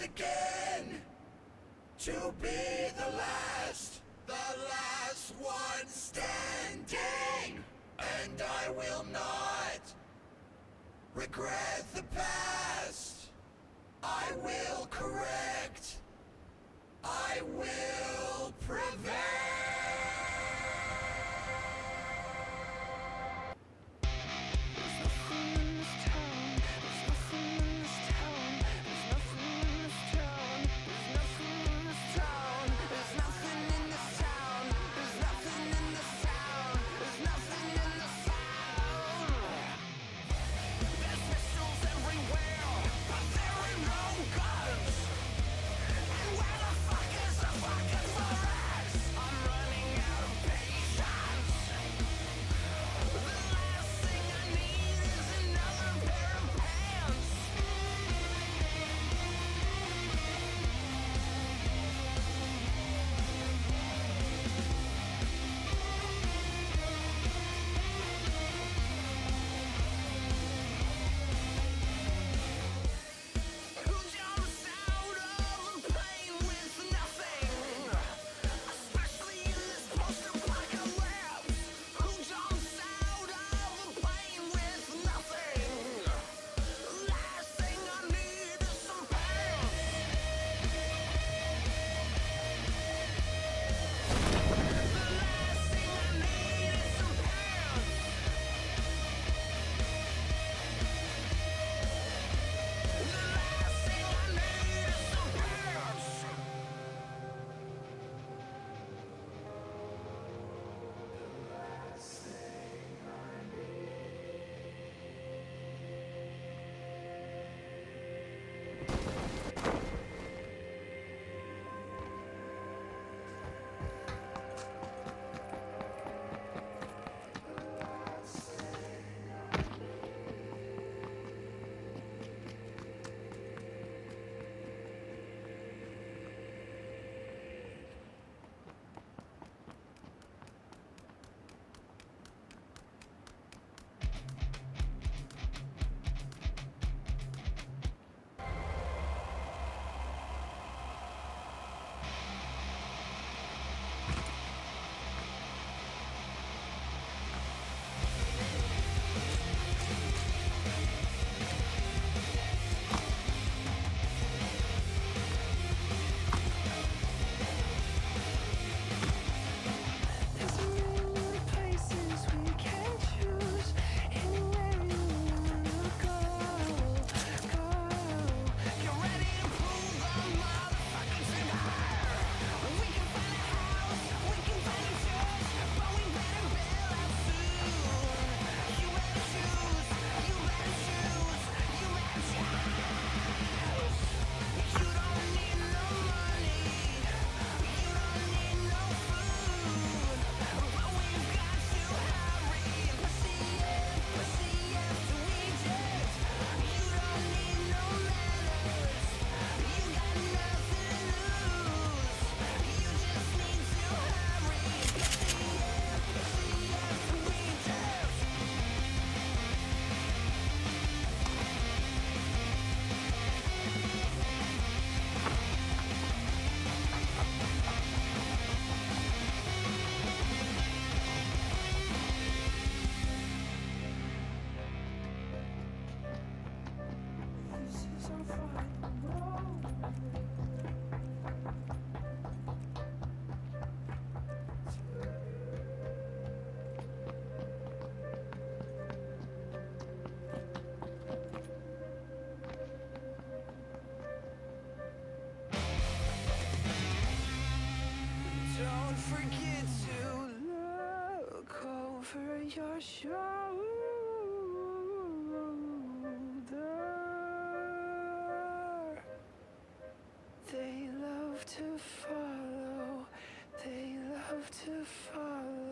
again to be the last one standing, and I will not regret the past. I will correct. I will prevail. Your shoulder, they love to follow, they love to follow.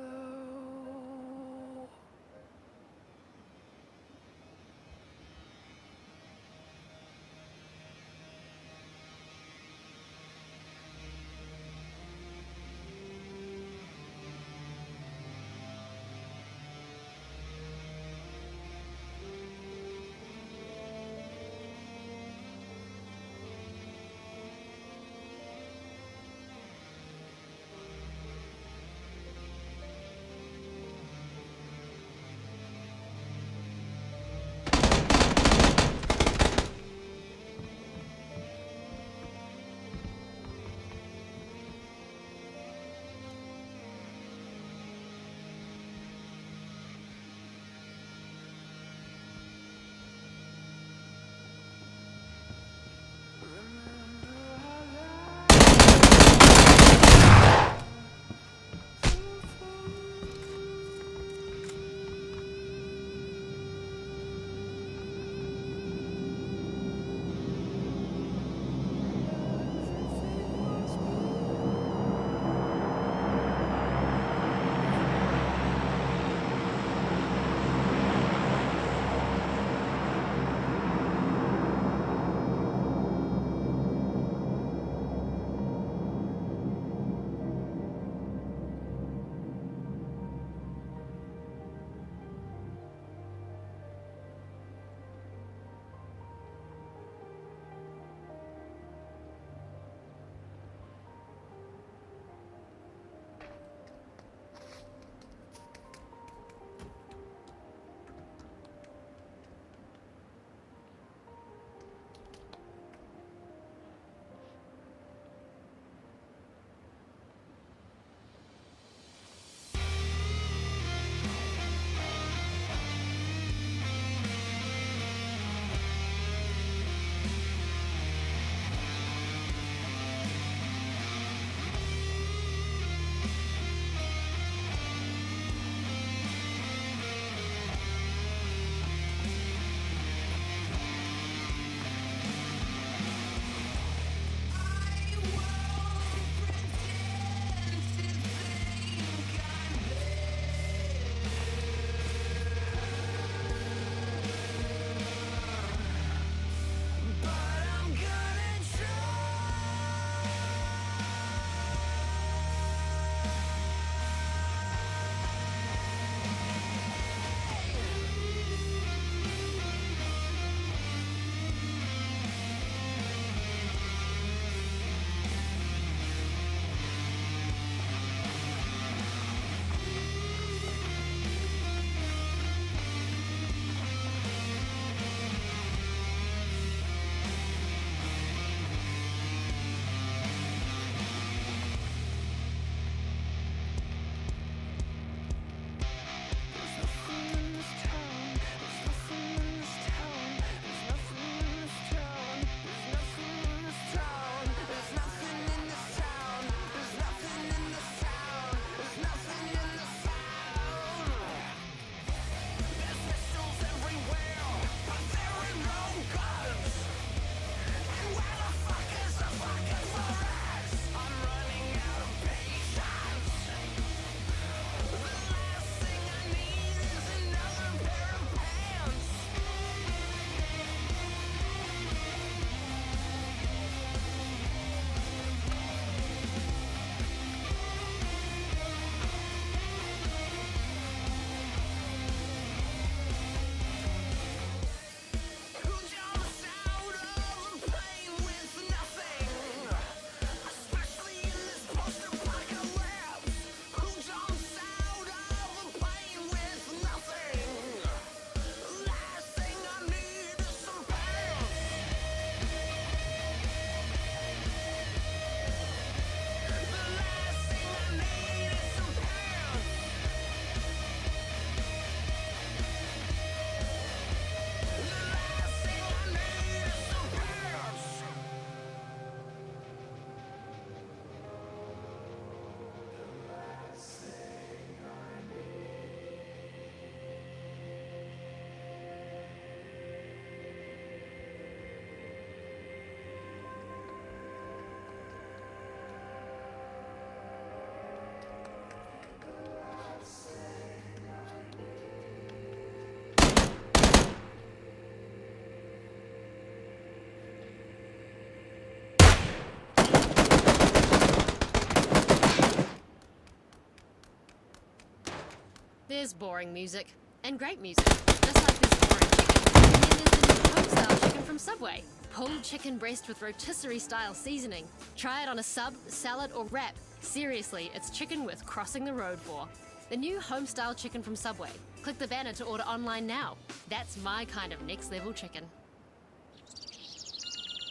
There's boring music and great music, just like this boring chicken. And then there's the new home-style chicken from Subway. Pulled chicken breast with rotisserie-style seasoning. Try it on a sub, salad, or wrap. Seriously, it's chicken worth crossing the road for. The new home-style chicken from Subway. Click the banner to order online now. That's my kind of next-level chicken.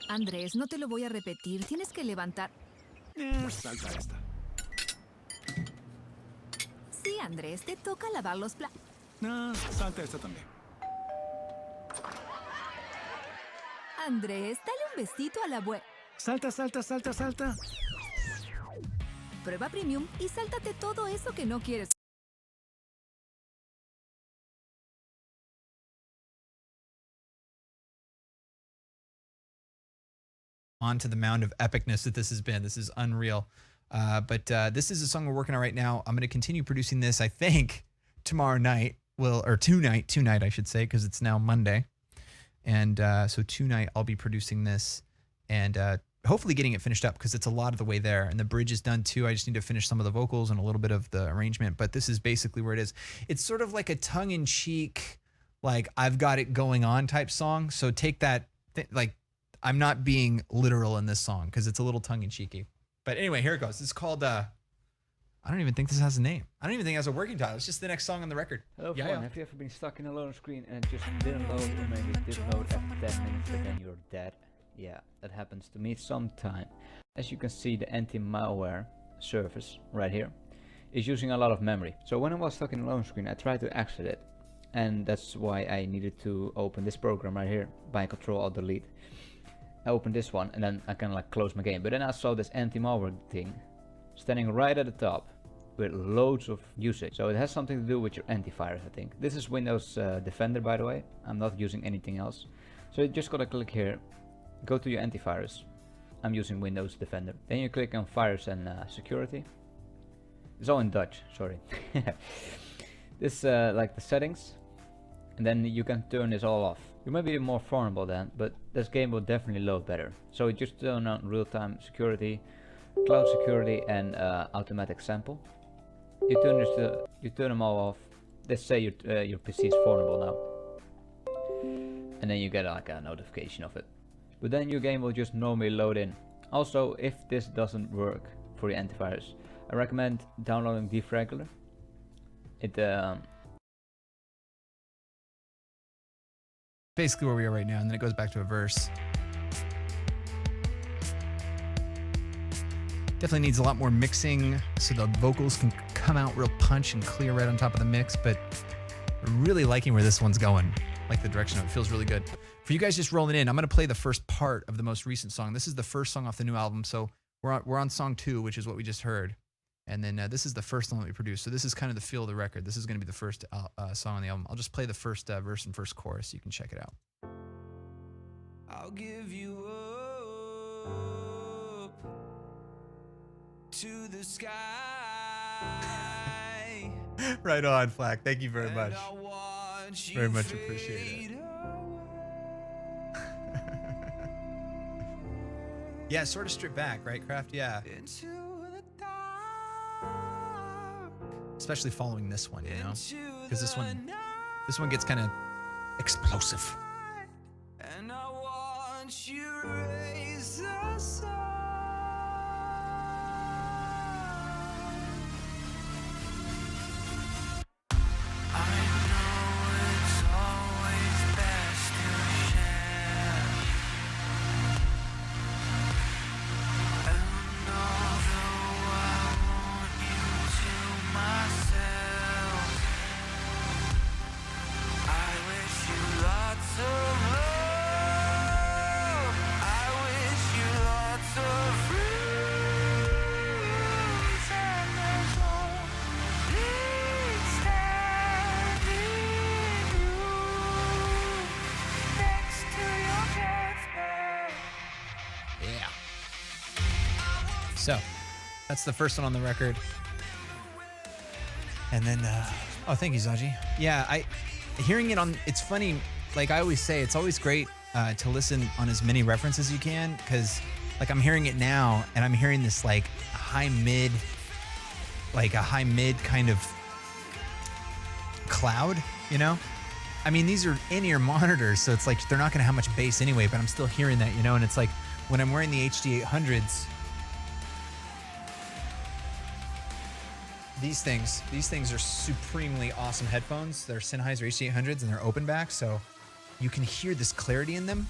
Andrés, no te lo voy a repetir. Tienes que levantar. Salta esta. Sí, Andrés, te toca lavar los platos. No, salta esta también. Andrés, dale un besito a la abuela. Salta, salta, salta, salta. Prueba premium y sáltate todo eso que no quieres. Onto the mound of epicness that this has been. This is unreal. But this is a song we're working on right now. I'm going to continue producing this, I think, tomorrow night. Or tonight, I should say, because it's now Monday. And so tonight I'll be producing this and hopefully getting it finished up because it's a lot of the way there. And the bridge is done too. I just need to finish some of the vocals and a little bit of the arrangement. But this is basically where it is. It's sort of like a tongue-in-cheek, like I've got it going on type song. So take that, I'm not being literal in this song because it's a little tongue-in-cheeky. But anyway, here it goes. It's called, I don't even think this has a name. I don't even think it has a working title. It's just the next song on the record. Hello, Yeah, everyone. yeah. Have you ever been stuck in a loading screen and it just didn't load, or maybe it did load after 10 minutes but then you're dead? Yeah, that happens to me sometime. As you can see, the anti-malware service right here is using a lot of memory. So when I was stuck in a loading screen, I tried to exit it. And that's why I needed to open this program right here by Control-Alt-Delete. I opened this one and then I kind of like closed my game. But then I saw this anti-malware thing standing right at the top with loads of usage. So it has something to do with your antivirus, I think. This is Windows Defender, by the way. I'm not using anything else. So you just gotta click here, go to your antivirus. I'm using Windows Defender. Then you click on Virus and Security. It's all in Dutch, sorry. This like the settings, and then you can turn this all off. You might be more vulnerable then, but this game will definitely load better. So you just turn on real-time security, cloud security, and automatic sample. You turn them all off. Let's say your PC is vulnerable now, and then you get like a notification of it. But then your game will just normally load in. Also, if this doesn't work for your antivirus, I recommend downloading Defraggler. It Basically where we are right now, and then it goes back to a verse. Definitely needs a lot more mixing so the vocals can come out real punch and clear right on top of the mix, but really liking where this one's going. Like the direction of it feels really good. For you guys just rolling in, I'm going to play the first part of the most recent song. This is the first song off the new album, so we're on song 2, which is what we just heard. And then this is the first song that we produced. So this is kind of the feel of the record. This is going to be the first song on the album. I'll just play the first verse and first chorus so you can check it out. I'll give you up to the sky. Right on, Flack. Thank you very much. And I want you Very much appreciate it. fade away. Yeah, sort of stripped back, right, Kraft? Yeah. Into the dark. Especially following this one, you know? Because this the one gets kind of explosive. night. And I want you to raise the sun. I know it's always best to share. And although I want you to myself, I wish you lots of love. I wish you lots of fruits, and there's only standing you next to your deathbed. Yeah. So, that's the first one on the record. And then, oh, thank you, Zaji. Yeah, hearing it on, it's funny, like I always say, it's always great to listen on as many references as you can, because like I'm hearing it now, and I'm hearing this like a high mid kind of cloud, you know? I mean, these are in-ear monitors, so it's like they're not going to have much bass anyway, but I'm still hearing that, you know? And it's like when I'm wearing the HD800s, these things are supremely awesome headphones. They're Sennheiser HD800s and they're open back, so you can hear this clarity in them,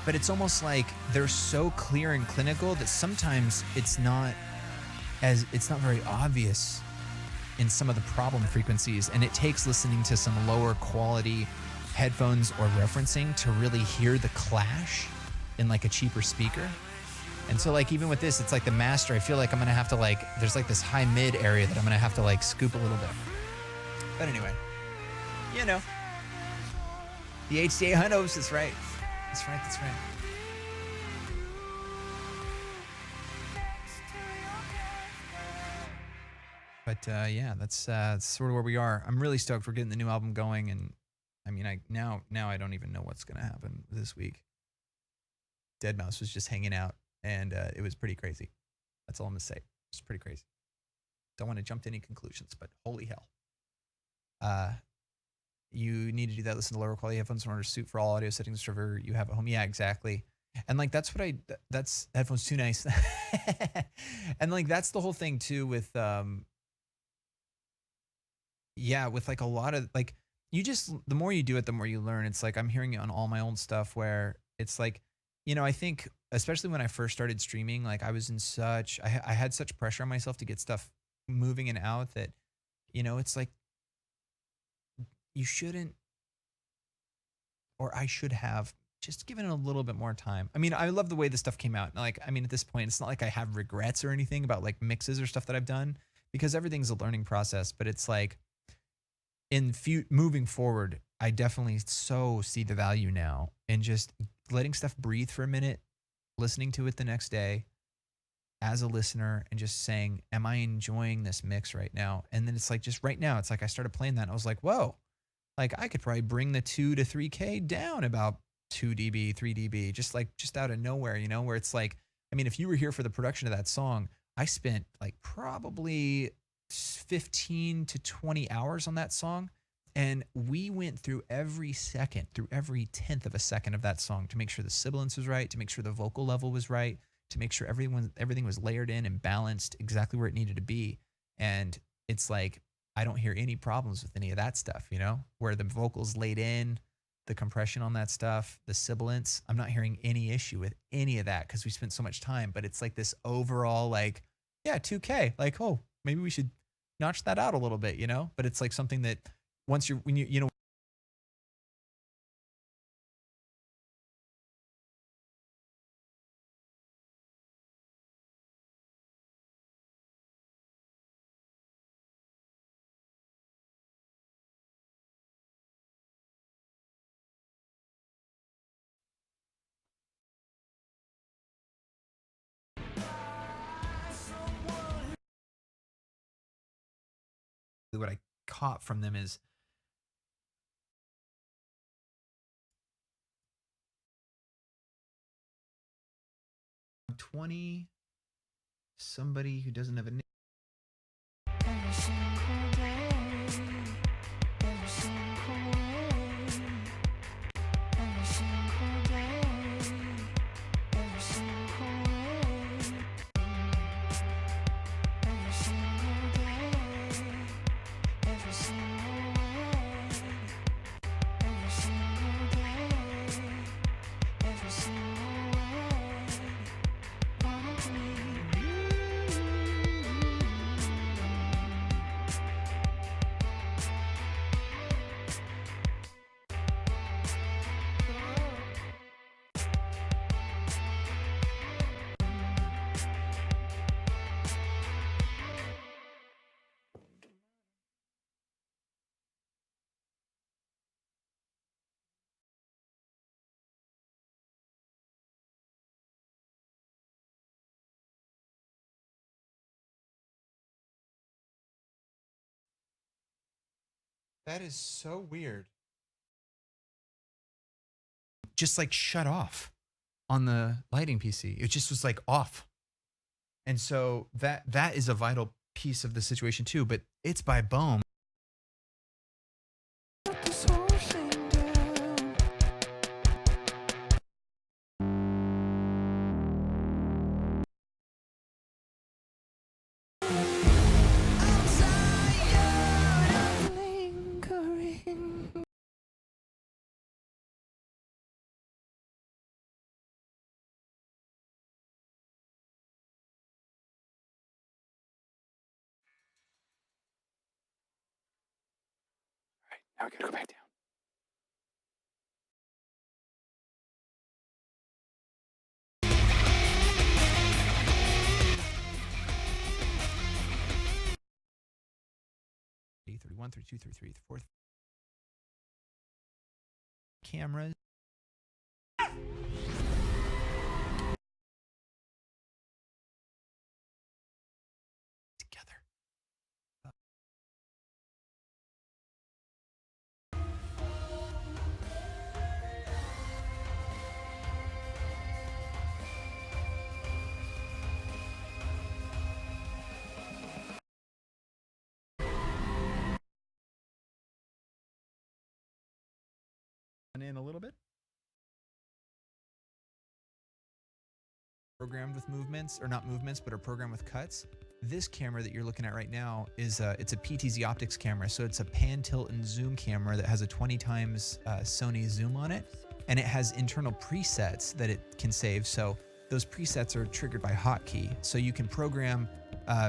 but it's almost like they're so clear and clinical that sometimes it's not very obvious in some of the problem frequencies, and it takes listening to some lower quality headphones or referencing to really hear the clash in like a cheaper speaker. And so like even with this, it's like the master, I feel like I'm gonna have to like, there's like this high mid area that I'm gonna have to like scoop a little bit. But anyway, you know, the HD800s is right. That's right, that's right. But yeah, that's sort of where we are. I'm really stoked we're getting the new album going, and I mean, now I don't even know what's gonna happen this week. Deadmau5 was just hanging out, and it was pretty crazy. That's all I'm gonna say. It's pretty crazy. Don't want to jump to any conclusions, but holy hell. You need to do that. Listen to lower quality headphones in order to suit for all audio settings server you have at home. Yeah, exactly. And like that's what that's headphones too nice. And like that's the whole thing too with yeah, with like a lot of like you just the more you do it, the more you learn. It's like I'm hearing it on all my old stuff where it's like, you know, I think especially when I first started streaming, like I was in such I had such pressure on myself to get stuff moving and out that, you know, it's like you shouldn't, or I should have just given it a little bit more time. I mean, I love the way this stuff came out. Like, I mean, at this point, it's not like I have regrets or anything about like mixes or stuff that I've done because everything's a learning process. But it's like moving forward, I definitely so see the value now in just letting stuff breathe for a minute, listening to it the next day as a listener and just saying, am I enjoying this mix right now? And then it's like, just right now, it's like I started playing that and I was like, whoa. Like I could probably bring the 2 to 3K down about 2 dB, 3 dB, just out of nowhere, you know, where it's like, I mean, if you were here for the production of that song, I spent like probably 15 to 20 hours on that song. And we went through every second, through every 10th of a second of that song to make sure the sibilance was right, to make sure the vocal level was right, to make sure everything was layered in and balanced exactly where it needed to be. And it's like, I don't hear any problems with any of that stuff, you know, where the vocals laid in, the compression on that stuff, the sibilance. I'm not hearing any issue with any of that because we spent so much time. But it's like this overall, like, yeah, 2K, like, oh, maybe we should notch that out a little bit, you know. But it's like something that once when you know. What I caught from them is somebody who doesn't have a name. Every single day, every single way, every single day, every single way, every single day, every single way, every single day, every single way, wanna be you. That is so weird. Just like shut off on the lighting PC. It just was like off. And so that is a vital piece of the situation too, but it's by Bohm. Now we gotta go back down. $31, $32, $33, $34. Cameras. Together. In a little bit. Programmed with movements, or not movements, but are programmed with cuts. This camera that you're looking at right now is it's a PTZ optics camera, so it's a pan, tilt, and zoom camera that has a 20 times Sony zoom on it, and it has internal presets that it can save. So those presets are triggered by hotkey, so you can program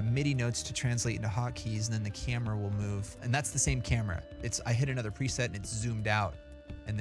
MIDI notes to translate into hotkeys, and then the camera will move. And that's the same camera. I hit another preset and it's zoomed out. And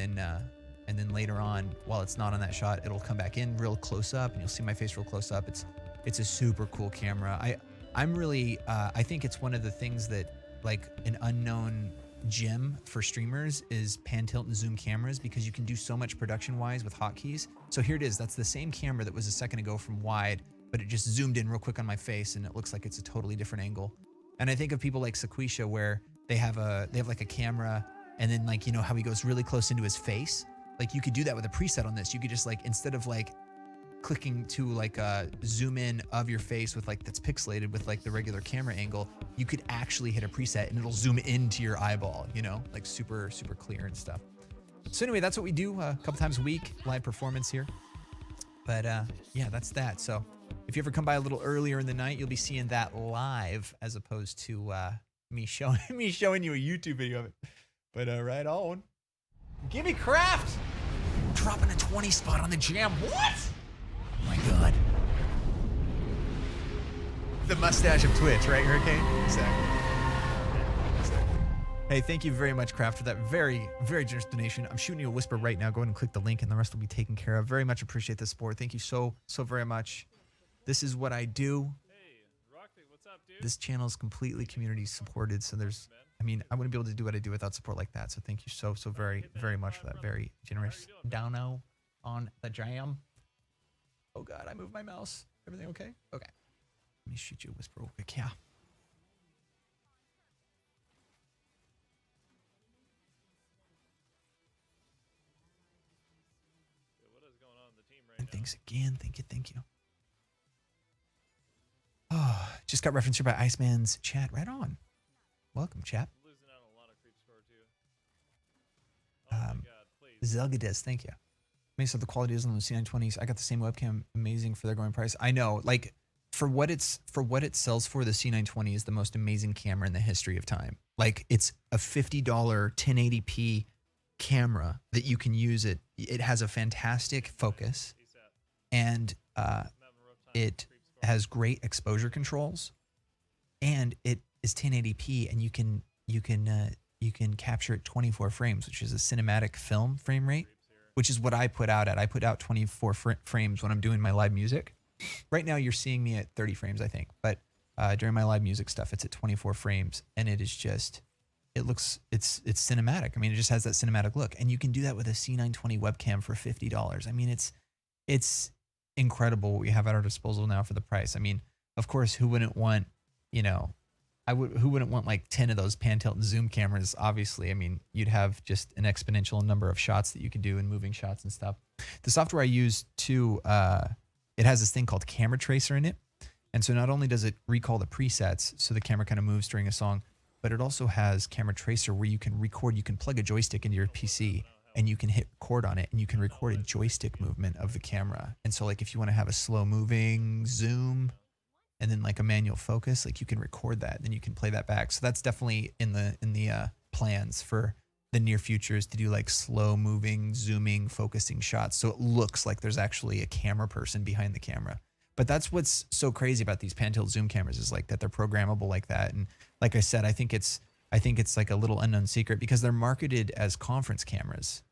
then later on, while it's not on that shot, it'll come back in real close up, and you'll see my face real close up. It's a super cool camera. I'm really I think it's one of the things that, like, an unknown gem for streamers is pan, tilt, and zoom cameras, because you can do so much production wise with hotkeys. So here it is. That's the same camera that was a second ago from wide, but it just zoomed in real quick on my face, and it looks like it's a totally different angle. And I think of people like Sequisha, where they have like a camera, and then, like, you know how he goes really close into his face? Like, you could do that with a preset on this. You could just, like, instead of like clicking to like a zoom in of your face with, like, that's pixelated with like the regular camera angle, you could actually hit a preset and it'll zoom into your eyeball, you know, like super, super clear and stuff. So anyway, that's what we do a couple times a week, live performance here. But yeah, that's that. So if you ever come by a little earlier in the night, you'll be seeing that live as opposed to me showing you a YouTube video of it. But right on. Give me Craft! Dropping a 20 spot on the jam. What? Oh my God. The mustache of Twitch, right, Hurricane? Exactly. Hey, thank you very much, Craft, for that very, very generous donation. I'm shooting you a whisper right now. Go ahead and click the link, and the rest will be taken care of. Very much appreciate the support. Thank you so very much. This is what I do. Hey, Rocky, what's up, dude? This channel is completely community supported, so there's... I mean, I wouldn't be able to do what I do without support like that. So thank you so very, very much for that very generous dono on the jam. Oh God, I moved my mouse. Everything okay? Okay. Let me shoot you a whisper real quick. Yeah. What is going on in the team right And now? thanks again. Thank you. Oh, just got referenced here by Iceman's chat. Right on. Welcome, chap. Losing out on a lot of creep score too. Oh my God, please. Zelgadis, thank you. Makes up the quality is on the C920s. I got the same webcam, amazing for their going price. I know, like, for what it sells for, the C920 is the most amazing camera in the history of time. Like, it's a $50 1080p camera that you can use. It has a fantastic focus, and it has great exposure controls, and it is 1080p, and you can capture it 24 frames, which is a cinematic film frame rate, which is what I put out at. I put out 24 frames when I'm doing my live music. Right now you're seeing me at 30 frames, I think, but during my live music stuff, it's at 24 frames, and it is just, it's cinematic. I mean, it just has that cinematic look, and you can do that with a C920 webcam for $50. I mean, it's incredible what we have at our disposal now for the price. I mean, of course, who wouldn't want, you know, who wouldn't want like 10 of those pan, tilt, and zoom cameras? Obviously, I mean, you'd have just an exponential number of shots that you could do and moving shots and stuff. The software I use too, it has this thing called Camera Tracer in it. And so not only does it recall the presets, so the camera kind of moves during a song, but it also has Camera Tracer where you can record, you can plug a joystick into your PC and you can hit record on it and you can record a joystick movement of the camera. And so like if you want to have a slow moving zoom, and then like a manual focus, like you can record that, then you can play that back. So that's definitely in the plans for the near future, is to do like slow moving, zooming, focusing shots. So it looks like there's actually a camera person behind the camera. But that's what's so crazy about these pan tilt zoom cameras, is like that they're programmable like that. And like I said, I think I think it's like a little unknown secret because they're marketed as conference cameras.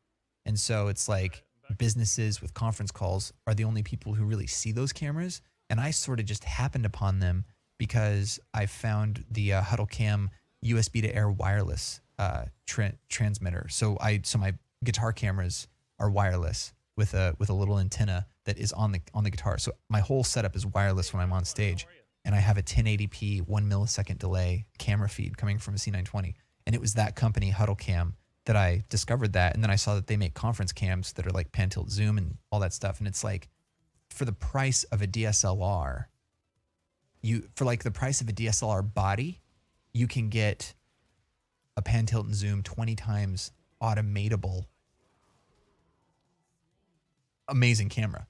And so it's like businesses with conference calls are the only people who really see those cameras. And I sort of just happened upon them because I found the Huddle Cam USB to air wireless transmitter. So my guitar cameras are wireless with a little antenna that is on the guitar. So my whole setup is wireless when I'm on stage. And I have a 1080p 1 millisecond delay camera feed coming from a C920. And it was that company, Huddle Cam, that I discovered that. And then I saw that they make conference cams that are like pan tilt zoom and all that stuff. And it's like, for the price of a DSLR, body, you can get a pan tilt and zoom 20 times automatable, amazing camera.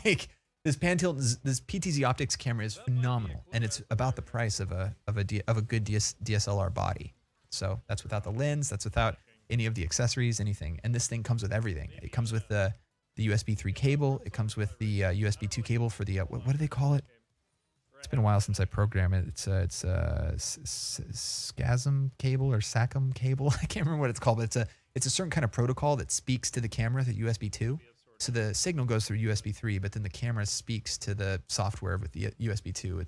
Like, this this PTZ Optics camera is phenomenal, and it's about the price of a good DSLR body. So that's without the lens, that's without any of the accessories, anything. And this thing comes with everything. It comes with the USB 3 cable. It comes with the USB 2 cable for the what do they call it? It's been a while since I programmed it. It's SCSM cable or SACM cable. I can't remember what it's called, but it's a certain kind of protocol that speaks to the camera through USB 2. So the signal goes through USB 3, but then the camera speaks to the software with the USB 2.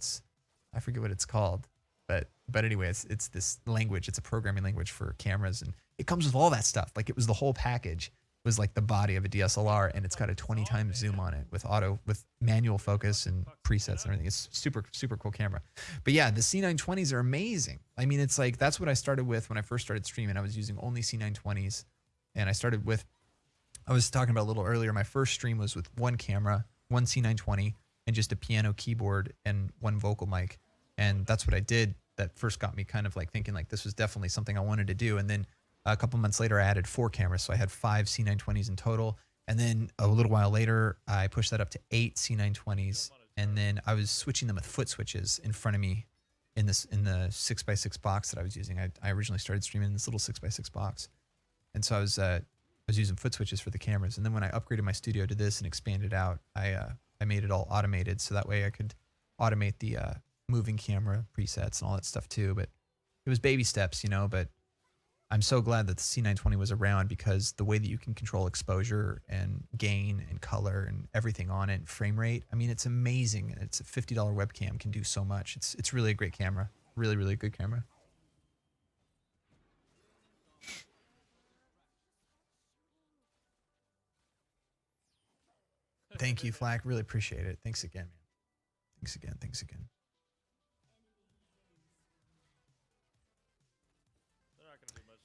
I forget what it's called, but anyway, it's this language. It's a programming language for cameras, and it comes with all that stuff. Like, it was the whole package. It was like the body of a DSLR, and it's got a 20 times zoom on it with manual focus and presets and everything. It's super, super cool camera. But yeah, the C920s are amazing. I mean, it's like, that's what I started with when I first started streaming. I was using only C920s, and I was talking about a little earlier, my first stream was with one camera, one C920, and just a piano keyboard and one vocal mic. And that's what I did. That first got me kind of like thinking like this was definitely something I wanted to do. And then a couple months later, I added 4 cameras. So I had 5 C920s in total. And then a little while later, I pushed that up to 8 C920s. And then I was switching them with foot switches in front of me in the 6x6 box that I was using. I originally started streaming in this little 6x6 box. And so I was using foot switches for the cameras. And then when I upgraded my studio to this and expanded out, I made it all automated. So that way I could automate the moving camera presets and all that stuff too. But it was baby steps, but I'm so glad that the C920 was around, because the way that you can control exposure and gain and color and everything on it, frame rate, I mean, it's amazing. It's a $50 webcam, can do so much. It's really a great camera. Really, really good camera. Thank you, Flack. Really appreciate it. Thanks again, man. Thanks again.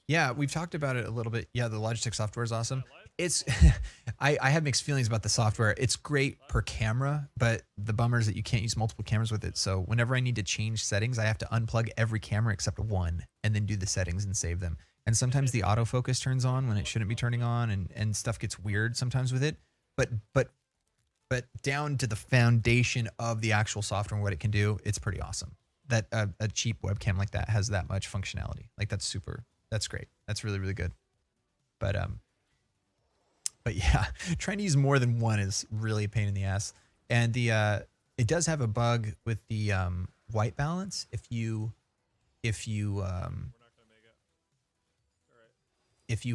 Yeah, we've talked about it a little bit. Yeah, the Logitech software is awesome. It's, I have mixed feelings about the software. It's great per camera, but the bummer is that you can't use multiple cameras with it. So whenever I need to change settings, I have to unplug every camera except one and then do the settings and save them. And sometimes the autofocus turns on when it shouldn't be turning on, and stuff gets weird sometimes with it. But down to the foundation of the actual software and what it can do, it's pretty awesome. That a cheap webcam like that has that much functionality. Like, that's great. That's really, really good. But yeah, trying to use more than one is really a pain in the ass. And it does have a bug with the white balance. If you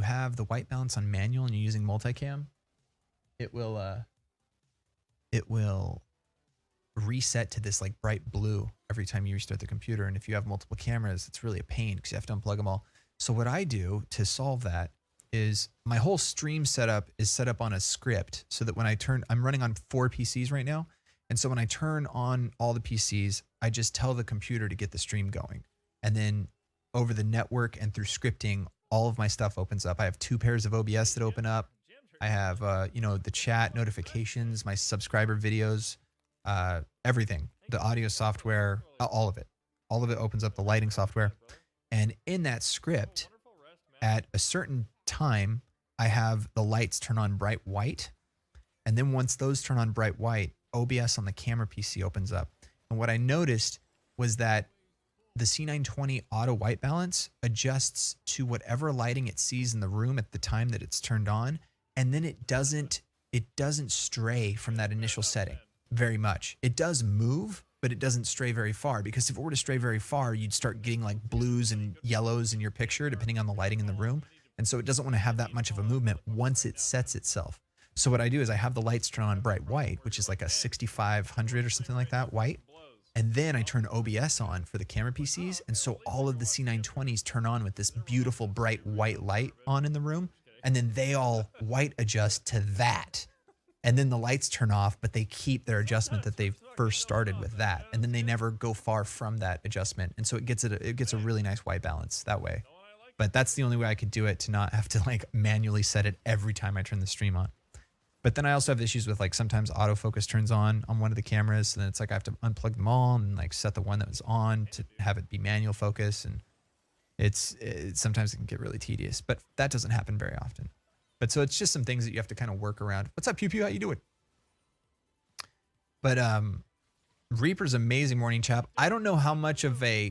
have the white balance on manual and you're using multicam, it will reset to this like bright blue every time you restart the computer. And if you have multiple cameras, it's really a pain because you have to unplug them all. So what I do to solve that is my whole stream setup is set up on a script, so that when I'm running on 4 PCs right now. And so when I turn on all the PCs, I just tell the computer to get the stream going. And then over the network and through scripting, all of my stuff opens up. I have 2 pairs of OBS that open up. I have, the chat notifications, my subscriber videos, everything, the audio software, all of it opens up, the lighting software. And in that script, at a certain time, I have the lights turn on bright white. And then once those turn on bright white, OBS on the camera PC opens up. And what I noticed was that the C920 auto white balance adjusts to whatever lighting it sees in the room at the time that it's turned on. And then it doesn't stray from that initial setting very much. It does move, but it doesn't stray very far, because if it were to stray very far, you'd start getting like blues and yellows in your picture, depending on the lighting in the room. And so it doesn't want to have that much of a movement once it sets itself. So what I do is I have the lights turn on bright white, which is like a 6500 or something like that white. And then I turn OBS on for the camera PCs. And so all of the C920s turn on with this beautiful bright white light on in the room. And then they all white adjust to that. And then the lights turn off, but they keep their adjustment that they first started with that. And then they never go far from that adjustment. And so it gets a really nice white balance that way. But that's the only way I could do it, to not have to like manually set it every time I turn the stream on. But then I also have issues with like sometimes autofocus turns on one of the cameras, and then it's like I have to unplug them all and like set the one that was on to have it be manual focus, and sometimes it can get really tedious. But that doesn't happen very often. But so it's just some things that you have to kind of work around. What's up, Pew Pew? How you doing? But Reaper's amazing morning, chap. I don't know how much of a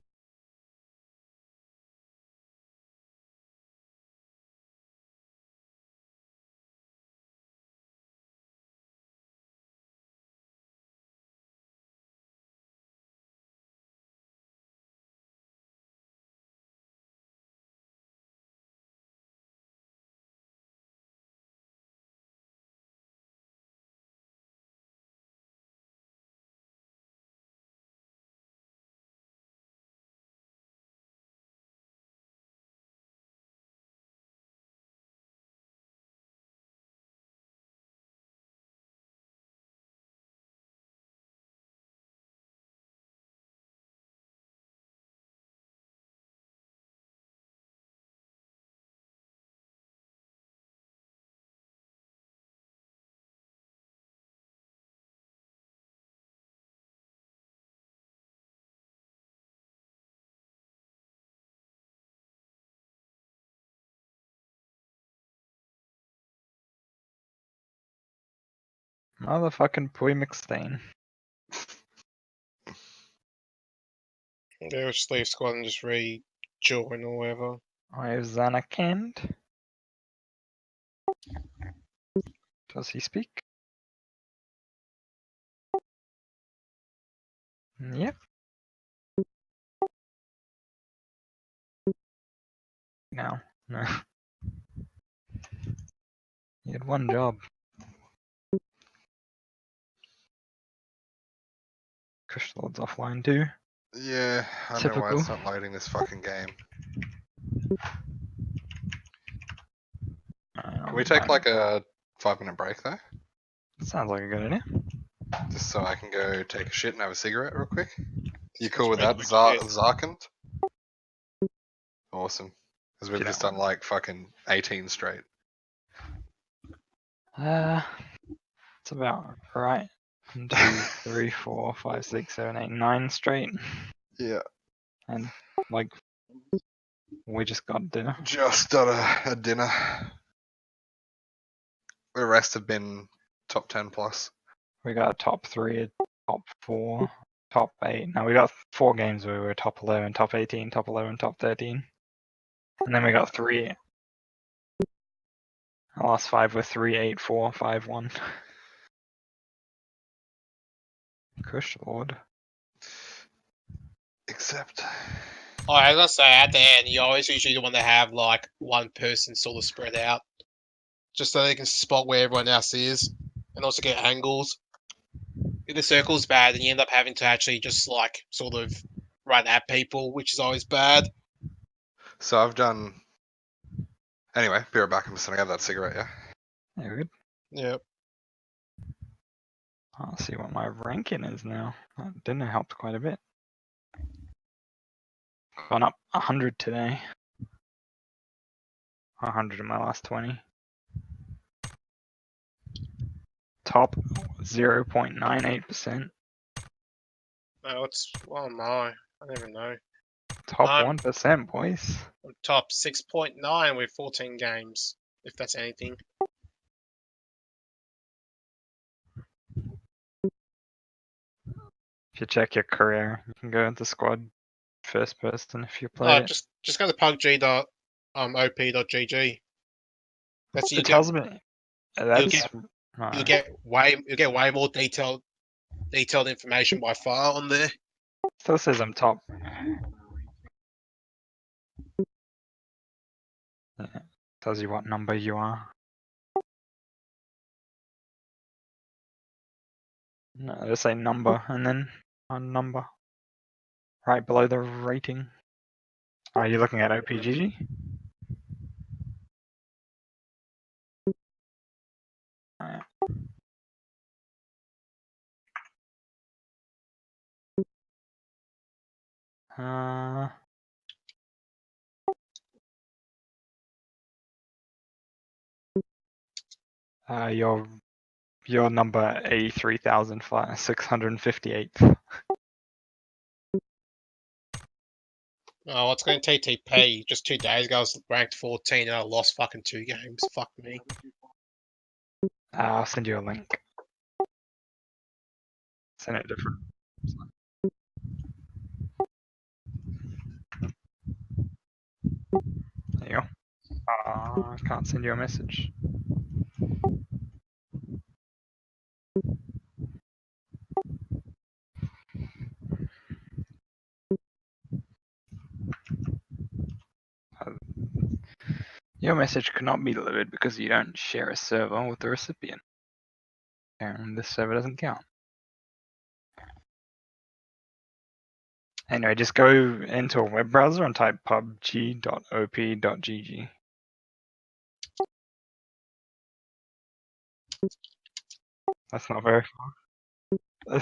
Motherfucking Puy McStain. Yeah, just leave squad and just rejoin or whatever. I have Zanakand. Does he speak? Yep. No. He had one job. Kushlord's offline too. Yeah, I don't know why it's not loading this fucking game. Can we take like a 5-minute break though? Sounds like a good idea. Just so I can go take a shit and have a cigarette real quick. You cool with that, Zarkand? Awesome. Because we've just done like fucking 18 straight. It's about right. 1, 2, 3, 4, 5, 6, 7, 8, 9 straight. Yeah. And like we just got dinner. Just got a dinner. The rest have been top 10 plus. We got a top 3, top 4, top 8. Now we got 4 games where we were top 11, top 18, top 11, top 13. And then we got 3. Our last 5 were 3, 8, 4, 5, 1. Kush Lord. Except. Oh, I was gonna say, at the end, you always usually want to have like one person sort of spread out, just so they can spot where everyone else is, and also get angles. If the circle's bad, then you end up having to actually just like sort of run at people, which is always bad. So I've done. Anyway, be right back. I'm just gonna have that cigarette, yeah? Yeah, good. Yep. I'll see what my ranking is now. That dinner helped quite a bit. Gone up 100 today. 100 in my last 20. Top 0.98%. Oh, oh my, I don't even know. Top 1%, boys. I'm top 6.9 with 14 games, if that's anything. If you check your career, you can go into squad first person if you play it. Just go to pubg.op.gg. It tells me. That's you'll get way more detailed detailed information by far on there. Still says I'm top. Yeah. Tells you what number you are. No, they say number and then a number. Right below the rating. Are you looking at OPGG? Alright. Uh, your number 83,658. Oh, what's going to TTP? Just 2 days ago, I was ranked 14 and I lost fucking 2 games. Fuck me. I'll send you a link. Send it different. There you go. I can't send you a message. Your message could not be delivered because you don't share a server with the recipient. And this server doesn't count. Anyway, just go into a web browser and type pubg.op.gg. That's not very far.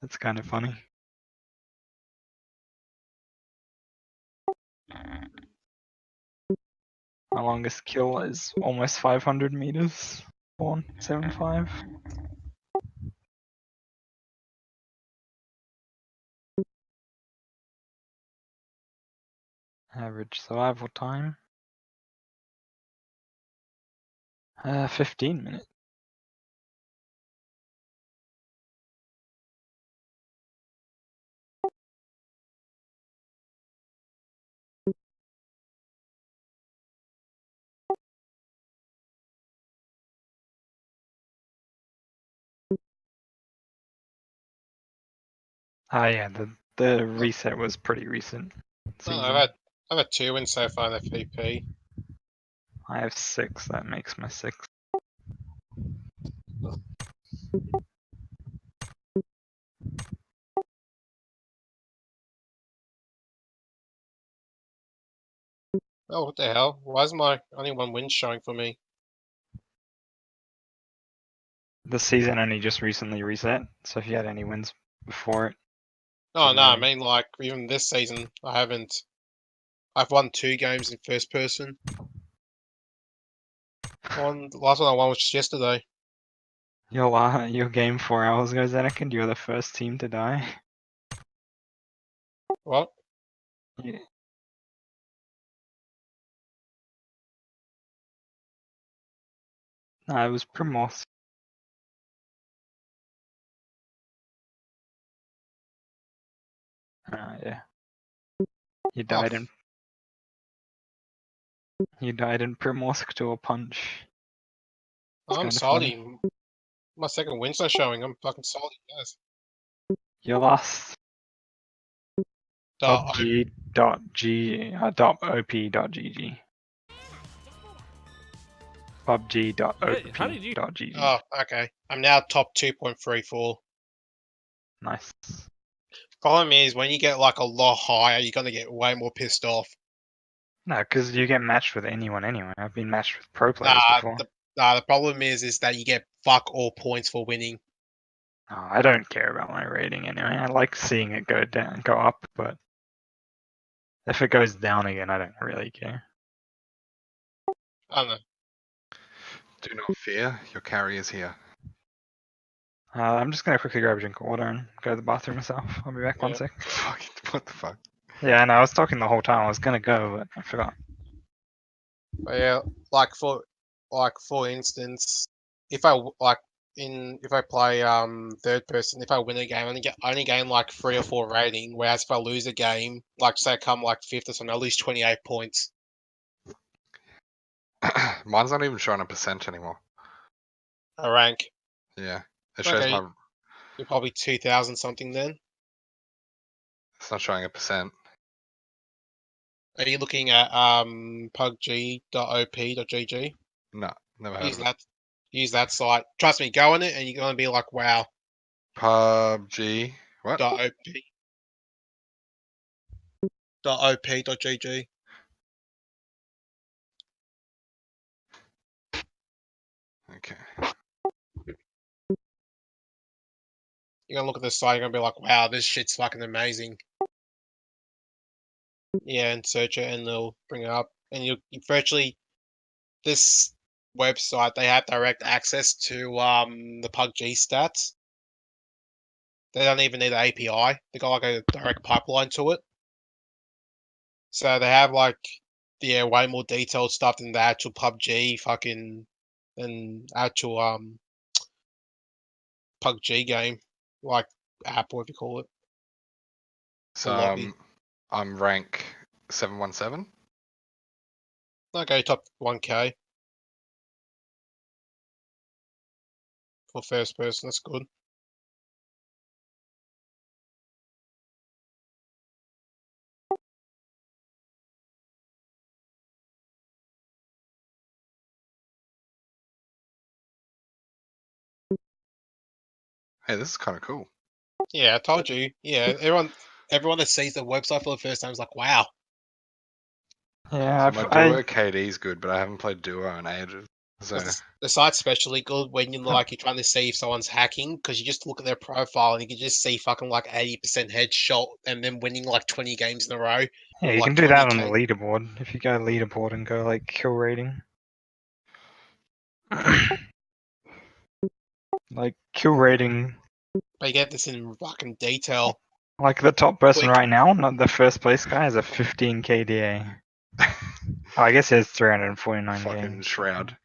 That's kind of funny. My longest kill is almost 500 meters. 175. Average survival time. 15 minutes. Ah, yeah, the reset was pretty recent. No, Season. I've had 2 wins so far in the VP. I have 6. That makes my 6th. Oh, what the hell? Why is my only 1 win showing for me? The season only just recently reset, so if you had any wins before it. No, should no, I have- mean like even this season, I've won 2 games in first person. The last one I won was just yesterday. Your game 4 hours ago, Zenek, and you're the first team to die. What? Yeah. No, it was Primos. Yeah. You died in Primorsk to a punch. It's I'm kinda salty. funny. My second win's not showing. I'm fucking salty, guys. You lost. Duh, PUBG.op.gg. PUBG.op.gg. Oh, okay. I'm now top 2.34. Nice. Problem is, when you get like a lot higher, you're gonna get way more pissed off. No, because you get matched with anyone anyway. I've been matched with pro players before. The problem is that you get fuck all points for winning. Oh, I don't care about my rating anyway. I like seeing it go down, go up, but if it goes down again, I don't really care. I don't know. Do not fear, your carry is here. I'm just gonna quickly grab a drink of water and go to the bathroom myself. I'll be back one Yeah. sec. Fuck, what the fuck? Yeah, no, I was talking the whole time. I was gonna go, but I forgot. But yeah, like for instance, if I play third person, if I win a game, I only gain like 3 or 4 rating. Whereas if I lose a game, like say I come like 5th or something, I lose 28 points. Mine's not even showing a percent anymore. A rank. Yeah. It shows Okay. my. You're probably 2,000 something then. It's not showing a percent. Are you looking at pugg.op.gg? No, never heard Use of it. that. Use that site. Trust me, go on it and you're gonna be like, wow. PUBG. What? .op. .op.gg. Okay. You're gonna look at this site. You're gonna be like, wow, this shit's fucking amazing. Yeah, and search it, and they'll bring it up. And you virtually this website they have direct access to the PUBG stats. They don't even need an API. They got like a direct pipeline to it. So they have like way more detailed stuff than the actual PUBG fucking than actual PUBG game, like app, whatever you call it. So Or lobby. I'm rank 717. Okay, top 1K for first person. That's good. Hey, this is kind of cool. Yeah, I told you. Yeah, everyone that sees the website for the first time is like, wow. Yeah, So my duo KD is good, but I haven't played duo in ages. So The site's especially good when you're trying to see if someone's hacking, because you just look at their profile and you can just see fucking like 80% headshot and then winning like 20 games in a row. yeah, With you like can do that on the 20K. leaderboard. If you go leaderboard and go like kill rating. Like kill rating, But you get this in fucking detail. like the top person Quick. right now, not the first place guy, has a 15 KDA. Oh, I guess he has 349 fucking games. Shroud.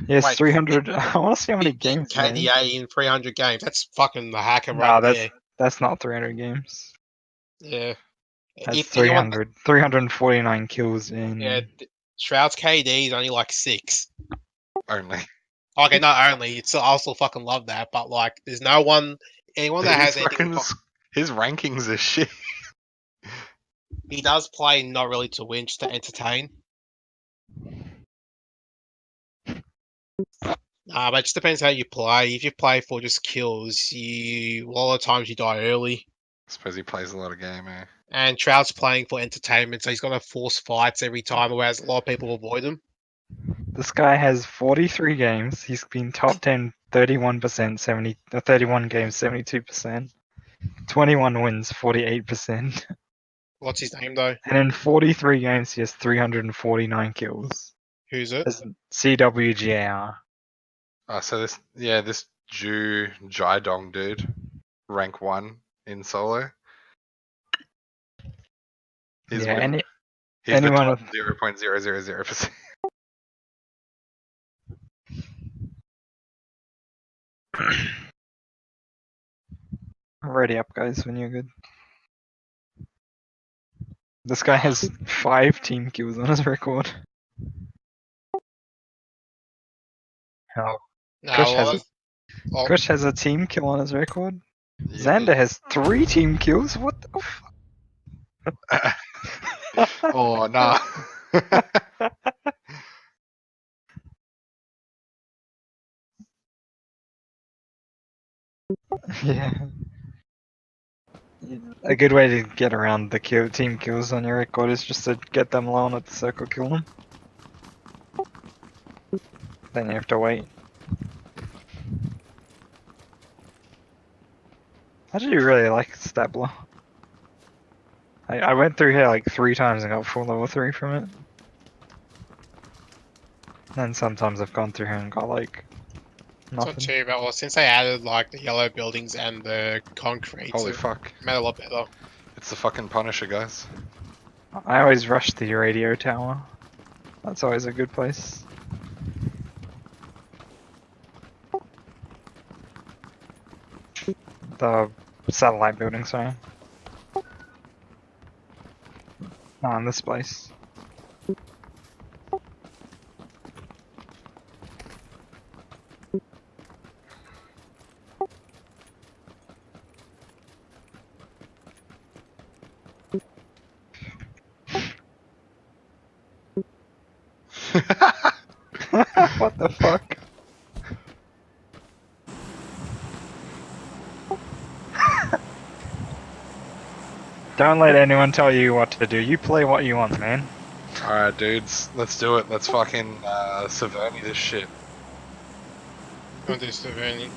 Yes, Wait, 300. I want to see how many 15 games he has. KDA in 300 games. That's fucking the hacker Nah, right there. that's not 300 games. Yeah. That's If you want, 349 kills in. yeah, Shroud's KD is only like 6. Only. Okay, not only, I also fucking love that, but like, there's no anyone that has His anything. fucking his rankings are shit. He does play not really to win, just to entertain. But it just depends how you play. If you play for just kills, a lot of times you die early. I suppose he plays a lot of game, eh? And Trout's playing for entertainment, so he's gonna force fights every time, whereas a lot of people avoid him. This guy has 43 games. He's been top 10 31%, 31 games, 72%. 21 wins, 48%. What's his name though? And in 43 games, he has 349 kills. Who's it? That's CWGAR. So this Jaidong dude, rank 1 in solo. He's Yeah, he's anyone the with top 0.000%. ready up, guys, when you're good. This guy has 5 team kills on his record. Oh, Kush has a team kill on his record. Xander has 3 team kills. What the Oh, nah. Yeah. A good way to get around the team kills on your record is just to get them low and at the circle kill them. Then you have to wait. I do really like Stabler. I went through here like 3 times and got full level 3 from it. And sometimes I've gone through here and got like It's not too bad. Well, since they added like the yellow buildings and the concrete, Holy it fuck. made it a lot better. It's the fucking Punisher, guys. I always rush the radio tower. That's always a good place. The satellite building, sorry. Not in this place. What the fuck? Don't let anyone tell you what to do. You play what you want, man. Alright, dudes, let's do it. Let's fucking Saverni this shit. Don't do Savannah.